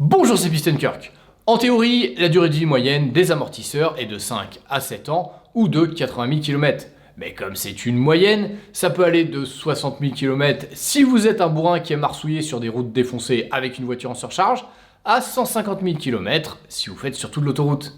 Bonjour, c'est PistonKirk. En théorie, la durée de vie moyenne des amortisseurs est de 5 à 7 ans ou de 80 000 km. Mais comme c'est une moyenne, ça peut aller de 60 000 km si vous êtes un bourrin qui est marsouillé sur des routes défoncées avec une voiture en surcharge, à 150 000 km si vous faites surtout de l'autoroute.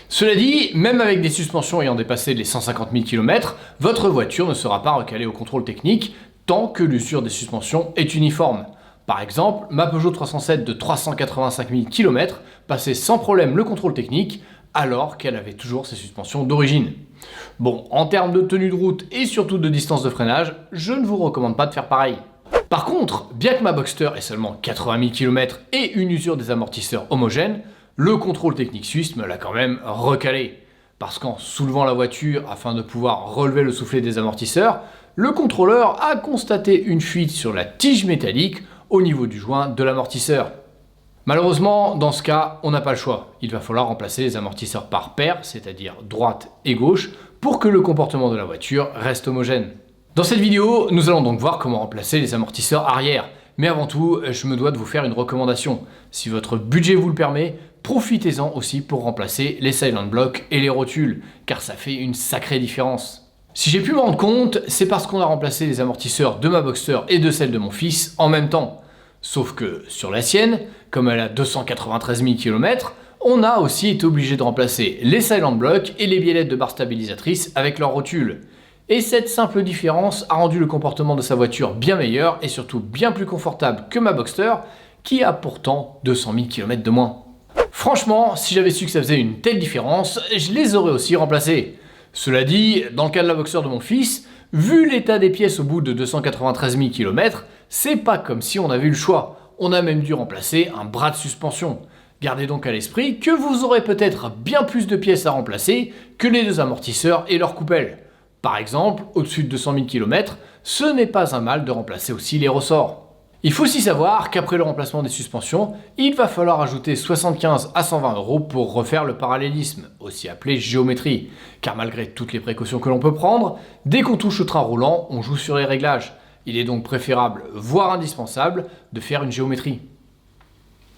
Cela dit, même avec des suspensions ayant dépassé les 150 000 km, votre voiture ne sera pas recalée au contrôle technique tant que l'usure des suspensions est uniforme. Par exemple, ma Peugeot 307 de 385 000 km passait sans problème le contrôle technique alors qu'elle avait toujours ses suspensions d'origine. Bon, en termes de tenue de route et surtout de distance de freinage, je ne vous recommande pas de faire pareil. Par contre, bien que ma Boxster ait seulement 80 000 km et une usure des amortisseurs homogène, le contrôle technique suisse me l'a quand même recalé. Parce qu'en soulevant la voiture afin de pouvoir relever le soufflet des amortisseurs, le contrôleur a constaté une fuite sur la tige métallique au niveau du joint de l'amortisseur. Malheureusement, dans ce cas, on n'a pas le choix. Il va falloir remplacer les amortisseurs par paire, c'est-à-dire droite et gauche, pour que le comportement de la voiture reste homogène. Dans cette vidéo, nous allons donc voir comment remplacer les amortisseurs arrière. Mais avant tout, je me dois de vous faire une recommandation. Si votre budget vous le permet, profitez-en aussi pour remplacer les silent blocks et les rotules, car ça fait une sacrée différence. Si j'ai pu me rendre compte, c'est parce qu'on a remplacé les amortisseurs de ma Boxster et de celle de mon fils en même temps. Sauf que sur la sienne, comme elle a 293 000 km, on a aussi été obligé de remplacer les silent blocks et les biellettes de barres stabilisatrices avec leurs rotules. Et cette simple différence a rendu le comportement de sa voiture bien meilleur et surtout bien plus confortable que ma Boxster, qui a pourtant 200 000 km de moins. Franchement, si j'avais su que ça faisait une telle différence, je les aurais aussi remplacés. Cela dit, dans le cas de la Boxster de mon fils, vu l'état des pièces au bout de 293 000 km, c'est pas comme si on avait eu le choix. On a même dû remplacer un bras de suspension. Gardez donc à l'esprit que vous aurez peut-être bien plus de pièces à remplacer que les deux amortisseurs et leur coupelle. Par exemple, au-dessus de 200 000 km, ce n'est pas un mal de remplacer aussi les ressorts. Il faut aussi savoir qu'après le remplacement des suspensions, il va falloir ajouter 75 à 120 € pour refaire le parallélisme, aussi appelé géométrie. Car malgré toutes les précautions que l'on peut prendre, dès qu'on touche au train roulant, on joue sur les réglages. Il est donc préférable, voire indispensable, de faire une géométrie.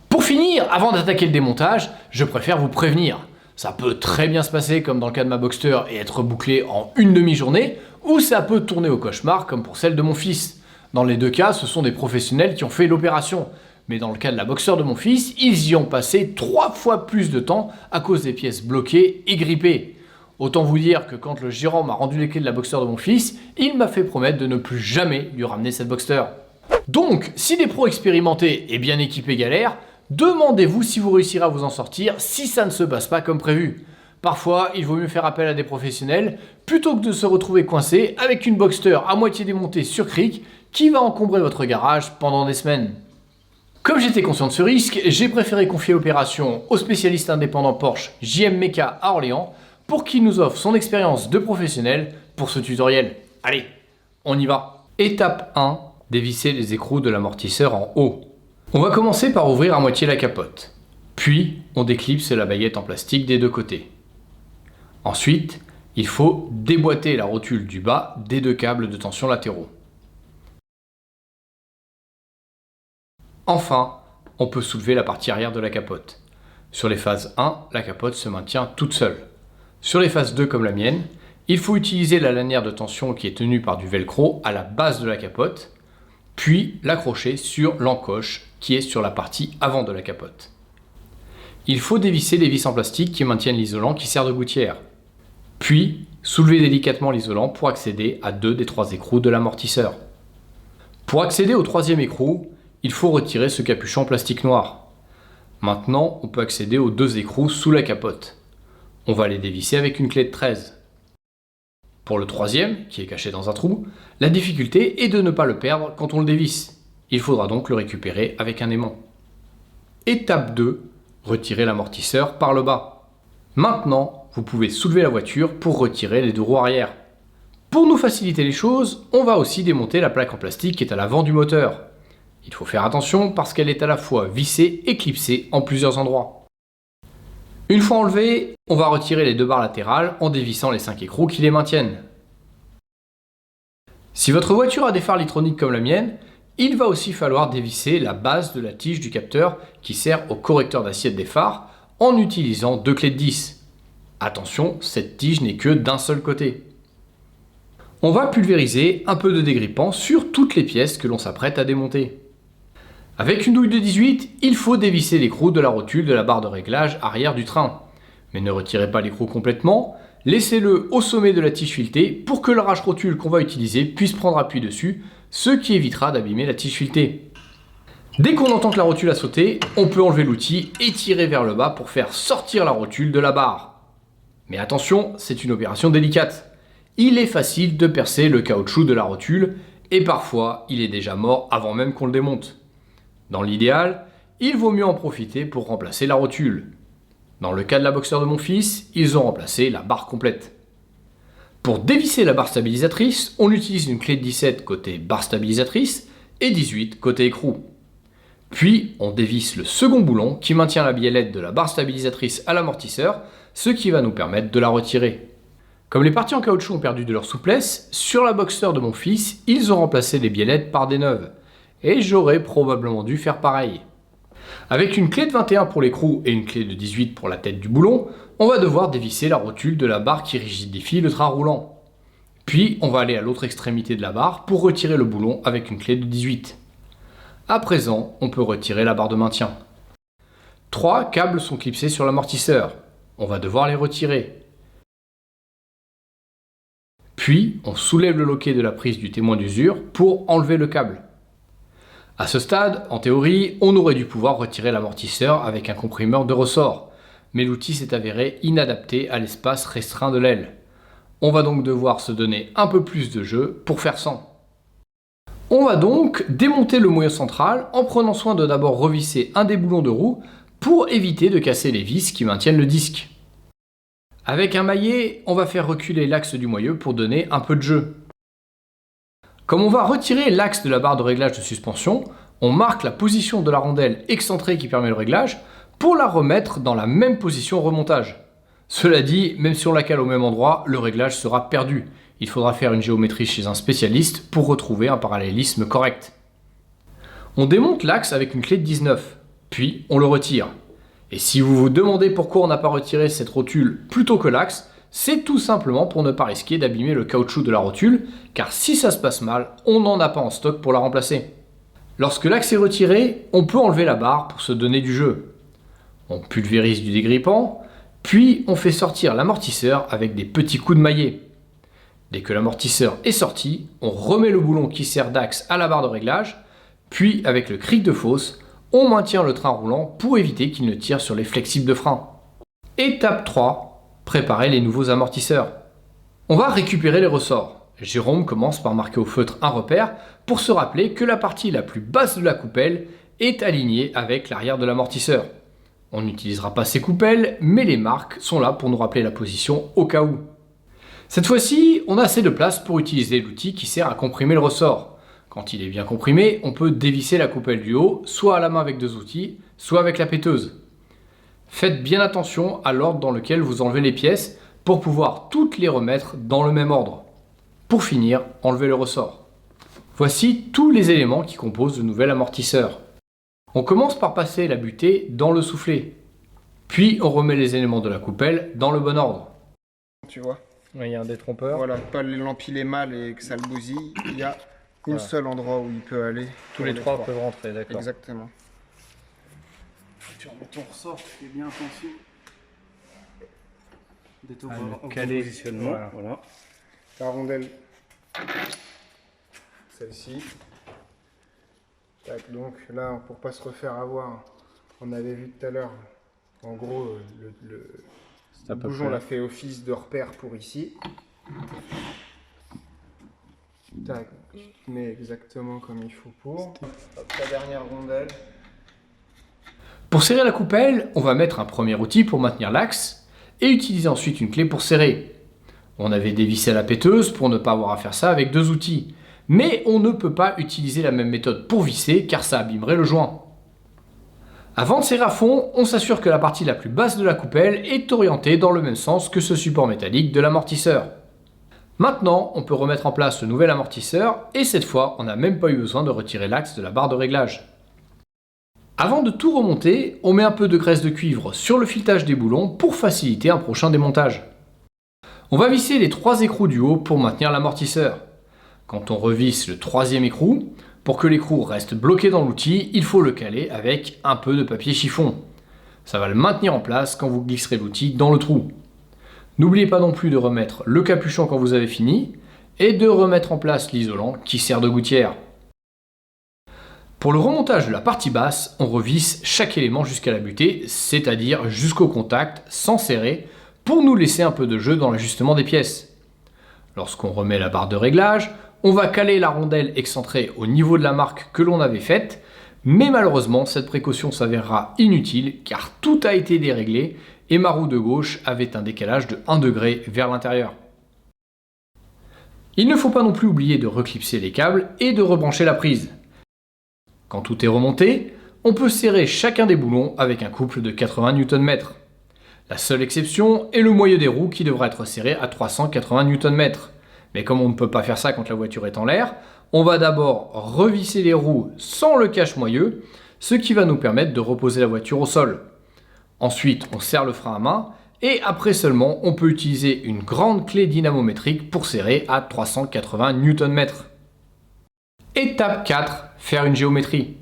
Pour finir, avant d'attaquer le démontage, je préfère vous prévenir. Ça peut très bien se passer comme dans le cas de ma Boxster et être bouclé en une demi-journée, ou ça peut tourner au cauchemar comme pour celle de mon fils. Dans les deux cas, ce sont des professionnels qui ont fait l'opération. Mais dans le cas de la Boxster de mon fils, ils y ont passé 3 fois plus de temps à cause des pièces bloquées et grippées. Autant vous dire que quand le gérant m'a rendu les clés de la Boxster de mon fils, il m'a fait promettre de ne plus jamais lui ramener cette Boxster. Donc, si des pros expérimentés et bien équipés galèrent, demandez-vous si vous réussirez à vous en sortir si ça ne se passe pas comme prévu. Parfois, il vaut mieux faire appel à des professionnels plutôt que de se retrouver coincé avec une Boxster à moitié démontée sur cric qui va encombrer votre garage pendant des semaines. Comme j'étais conscient de ce risque, j'ai préféré confier l'opération au spécialiste indépendant Porsche JM Meca à Orléans pour qu'il nous offre son expérience de professionnel pour ce tutoriel. Allez, on y va. Étape 1, dévisser les écrous de l'amortisseur en haut. On va commencer par ouvrir à moitié la capote. Puis, on déclipse la baguette en plastique des deux côtés. Ensuite, il faut déboîter la rotule du bas des deux câbles de tension latéraux. Enfin, on peut soulever la partie arrière de la capote. Sur les phases 1, la capote se maintient toute seule. Sur les phases 2 comme la mienne, il faut utiliser la lanière de tension qui est tenue par du velcro à la base de la capote, puis l'accrocher sur l'encoche qui est sur la partie avant de la capote. Il faut dévisser les vis en plastique qui maintiennent l'isolant qui sert de gouttière. Puis, soulever délicatement l'isolant pour accéder à 2 des 3 écrous de l'amortisseur. Pour accéder au 3e écrou, il faut retirer ce capuchon en plastique noir. Maintenant, on peut accéder aux 2 écrous sous la capote. On va les dévisser avec une clé de 13. Pour le 3e, qui est caché dans un trou, la difficulté est de ne pas le perdre quand on le dévisse. Il faudra donc le récupérer avec un aimant. Étape 2, retirer l'amortisseur par le bas. Maintenant, vous pouvez soulever la voiture pour retirer les 2 roues arrière. Pour nous faciliter les choses, on va aussi démonter la plaque en plastique qui est à l'avant du moteur. Il faut faire attention parce qu'elle est à la fois vissée et clipsée en plusieurs endroits. Une fois enlevée, on va retirer les 2 barres latérales en dévissant les 5 écrous qui les maintiennent. Si votre voiture a des phares litroniques comme la mienne, il va aussi falloir dévisser la base de la tige du capteur qui sert au correcteur d'assiette des phares en utilisant 2 clés de 10. Attention, cette tige n'est que d'un seul côté. On va pulvériser un peu de dégrippant sur toutes les pièces que l'on s'apprête à démonter. Avec une douille de 18, il faut dévisser l'écrou de la rotule de la barre de réglage arrière du train. Mais ne retirez pas l'écrou complètement, laissez-le au sommet de la tige filetée pour que l'arrache-rotule qu'on va utiliser puisse prendre appui dessus, ce qui évitera d'abîmer la tige filetée. Dès qu'on entend que la rotule a sauté, on peut enlever l'outil et tirer vers le bas pour faire sortir la rotule de la barre. Mais attention, c'est une opération délicate. Il est facile de percer le caoutchouc de la rotule et parfois il est déjà mort avant même qu'on le démonte. Dans l'idéal, il vaut mieux en profiter pour remplacer la rotule. Dans le cas de la Boxster de mon fils, ils ont remplacé la barre complète. Pour dévisser la barre stabilisatrice, on utilise une clé de 17 côté barre stabilisatrice et 18 côté écrou. Puis on dévisse le second boulon qui maintient la biellette de la barre stabilisatrice à l'amortisseur, ce qui va nous permettre de la retirer. Comme les parties en caoutchouc ont perdu de leur souplesse, sur la Boxster de mon fils, ils ont remplacé les biellettes par des neuves. Et j'aurais probablement dû faire pareil. Avec une clé de 21 pour l'écrou et une clé de 18 pour la tête du boulon, on va devoir dévisser la rotule de la barre qui rigidifie le train roulant. Puis on va aller à l'autre extrémité de la barre pour retirer le boulon avec une clé de 18. À présent, on peut retirer la barre de maintien. 3 câbles sont clipsés sur l'amortisseur. On va devoir les retirer. Puis, on soulève le loquet de la prise du témoin d'usure pour enlever le câble. À ce stade, en théorie, on aurait dû pouvoir retirer l'amortisseur avec un comprimeur de ressort, mais l'outil s'est avéré inadapté à l'espace restreint de l'aile. On va donc devoir se donner un peu plus de jeu pour faire sans. On va donc démonter le moyeu central en prenant soin de d'abord revisser un des boulons de roue pour éviter de casser les vis qui maintiennent le disque. Avec un maillet, on va faire reculer l'axe du moyeu pour donner un peu de jeu. Comme on va retirer l'axe de la barre de réglage de suspension, on marque la position de la rondelle excentrée qui permet le réglage pour la remettre dans la même position au remontage. Cela dit, même si on la cale au même endroit, le réglage sera perdu. Il faudra faire une géométrie chez un spécialiste pour retrouver un parallélisme correct. On démonte l'axe avec une clé de 19, puis on le retire. Et si vous vous demandez pourquoi on n'a pas retiré cette rotule plutôt que l'axe, c'est tout simplement pour ne pas risquer d'abîmer le caoutchouc de la rotule, car si ça se passe mal, on n'en a pas en stock pour la remplacer. Lorsque l'axe est retiré, on peut enlever la barre pour se donner du jeu. On pulvérise du dégrippant, puis on fait sortir l'amortisseur avec des petits coups de maillet. Dès que l'amortisseur est sorti, on remet le boulon qui sert d'axe à la barre de réglage, puis avec le cric de fosse, on maintient le train roulant pour éviter qu'il ne tire sur les flexibles de frein. Étape 3, préparer les nouveaux amortisseurs. On va récupérer les ressorts. Jérôme commence par marquer au feutre un repère pour se rappeler que la partie la plus basse de la coupelle est alignée avec l'arrière de l'amortisseur. On n'utilisera pas ces coupelles, mais les marques sont là pour nous rappeler la position au cas où. Cette fois-ci, on a assez de place pour utiliser l'outil qui sert à comprimer le ressort. Quand il est bien comprimé, on peut dévisser la coupelle du haut, soit à la main avec 2 outils, soit avec la péteuse. Faites bien attention à l'ordre dans lequel vous enlevez les pièces pour pouvoir toutes les remettre dans le même ordre. Pour finir, enlevez le ressort. Voici tous les éléments qui composent le nouvel amortisseur. On commence par passer la butée dans le soufflet. Puis on remet les éléments de la coupelle dans le bon ordre. Tu vois, Il y a un détrompeur. voilà, pas l'empiler mal et que ça le bousille. Il y a un seul endroit où il peut aller. Tous les trois peuvent rentrer, d'accord. Exactement. Tu remets ton ressort, tu fais bien attention d'être au caler. positionnement. Voilà. La rondelle, celle-ci. Tac, donc là, pour pas se refaire avoir, on avait vu tout à l'heure, en gros, le bougeon l'a fait office de repère pour ici. Tac, tu te mets exactement comme il faut pour. Hop, la dernière rondelle. Pour serrer la coupelle, on va mettre un premier outil pour maintenir l'axe et utiliser ensuite une clé pour serrer. On avait dévissé la péteuse pour ne pas avoir à faire ça avec 2 outils. Mais on ne peut pas utiliser la même méthode pour visser car ça abîmerait le joint. Avant de serrer à fond, on s'assure que la partie la plus basse de la coupelle est orientée dans le même sens que ce support métallique de l'amortisseur. Maintenant, on peut remettre en place le nouvel amortisseur et cette fois, on n'a même pas eu besoin de retirer l'axe de la barre de réglage. Avant de tout remonter, on met un peu de graisse de cuivre sur le filetage des boulons pour faciliter un prochain démontage. On va visser les 3 écrous du haut pour maintenir l'amortisseur. Quand on revisse le 3e écrou, pour que l'écrou reste bloqué dans l'outil, il faut le caler avec un peu de papier chiffon. Ça va le maintenir en place quand vous glisserez l'outil dans le trou. N'oubliez pas non plus de remettre le capuchon quand vous avez fini et de remettre en place l'isolant qui sert de gouttière. Pour le remontage de la partie basse, on revisse chaque élément jusqu'à la butée, c'est-à-dire jusqu'au contact, sans serrer, pour nous laisser un peu de jeu dans l'ajustement des pièces. Lorsqu'on remet la barre de réglage, on va caler la rondelle excentrée au niveau de la marque que l'on avait faite, mais malheureusement cette précaution s'avérera inutile car tout a été déréglé et ma roue de gauche avait un décalage de 1 degré vers l'intérieur. Il ne faut pas non plus oublier de reclipser les câbles et de rebrancher la prise. Quand tout est remonté, on peut serrer chacun des boulons avec un couple de 80 Nm. La seule exception est le moyeu des roues qui devra être serré à 380 Nm. Mais comme on ne peut pas faire ça quand la voiture est en l'air, on va d'abord revisser les roues sans le cache-moyeu, ce qui va nous permettre de reposer la voiture au sol. Ensuite, on serre le frein à main et après seulement, on peut utiliser une grande clé dynamométrique pour serrer à 380 Nm. Étape 4, faire une géométrie.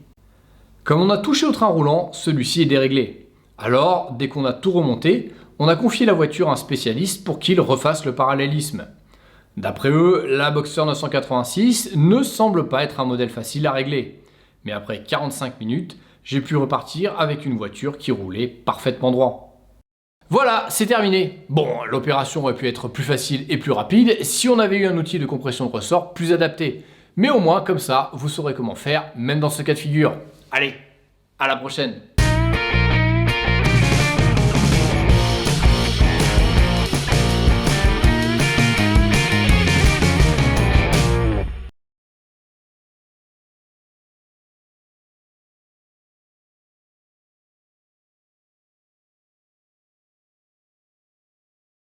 Comme on a touché au train roulant, celui-ci est déréglé. Alors, dès qu'on a tout remonté, on a confié la voiture à un spécialiste pour qu'il refasse le parallélisme. D'après eux, la Boxster 986 ne semble pas être un modèle facile à régler. Mais après 45 minutes, j'ai pu repartir avec une voiture qui roulait parfaitement droit. Voilà, c'est terminé. Bon, l'opération aurait pu être plus facile et plus rapide si on avait eu un outil de compression de ressort plus adapté. Mais au moins, comme ça, vous saurez comment faire, même dans ce cas de figure. Allez, à la prochaine!